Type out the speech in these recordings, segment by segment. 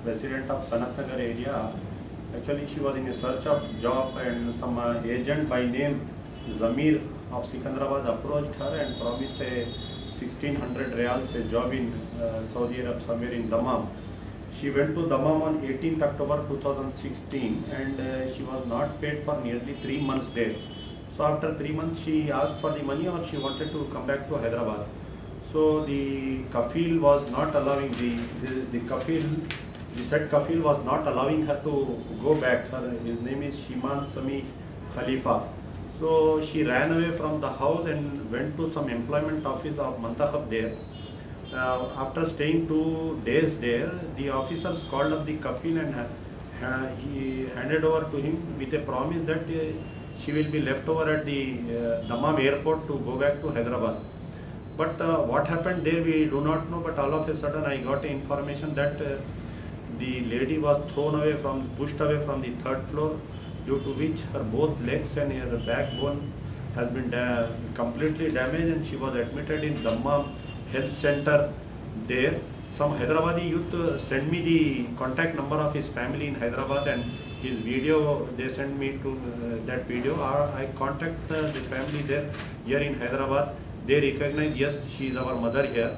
resident of Sanatnagar area. Actually, she was in a search of job, and some agent by name Zamir of Sikandrabad approached her and promised a 1600 reals a job in Saudi Arab, somewhere in Dammam. She went to Dammam on 18th October 2016, and she was not paid for nearly 3 months there. So after 3 months, she asked for the money, or she wanted to come back to Hyderabad. So the kafil was not allowing the kafil. The said kafil was not allowing her to go back. His name is Shiman Sami Khalifa. So she ran away from the house and went to some employment office of Mantakhab there. After staying 2 days there, the officers called up the kafil and he handed over to him with a promise that she will be left over at the Dammam airport to go back to Hyderabad. But what happened there we do not know, but all of a sudden I got information that the lady was pushed away from the 3rd floor, due to which her both legs and her backbone has been completely damaged, and she was admitted in Dammam Health Center there. Some Hyderabadi youth sent me the contact number of his family in Hyderabad and his video. They sent me to that video. I contact the family there here in Hyderabad. They recognize, yes, she is our mother here.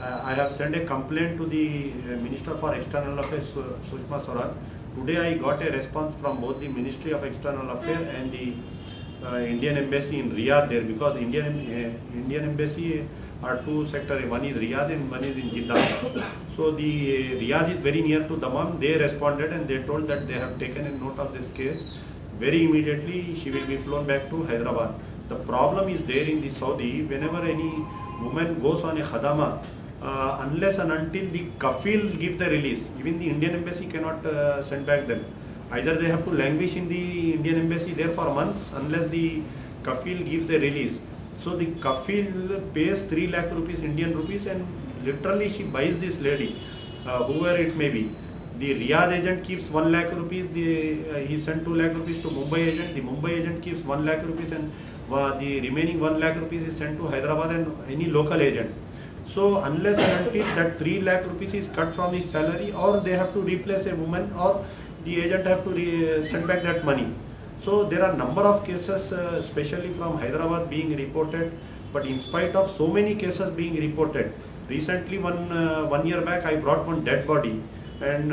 I have sent a complaint to the Minister for External Affairs, Sushma Swaraj. Today I got a response from both the Ministry of External Affairs and the Indian Embassy in Riyadh there, because Indian Embassy are 2 sectors, one is Riyadh and one is in Jeddah. So the Riyadh is very near to Dammam. They responded and they told that they have taken a note of this case. Very immediately she will be flown back to Hyderabad. The problem is there in the Saudi, whenever any woman goes on a khadama, unless and until the kafil gives the release, even the Indian Embassy cannot send back them. Either they have to languish in the Indian Embassy there for months unless the kafil gives the release. So the kafil pays 3 lakh rupees, Indian rupees, and literally she buys this lady, whoever it may be. The Riyadh agent keeps 1 lakh rupees, he sent 2 lakh rupees to Mumbai agent, the Mumbai agent keeps 1 lakh rupees, and the remaining 1 lakh rupees is sent to Hyderabad and any local agent. So unless and until that 3 lakh rupees is cut from his salary, or they have to replace a woman, or the agent have to send back that money. So there are number of cases, especially from Hyderabad, being reported. But in spite of so many cases being reported, recently 1 year back I brought one dead body, and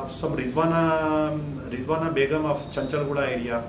some Rizwana Begum of Chanchalguda area.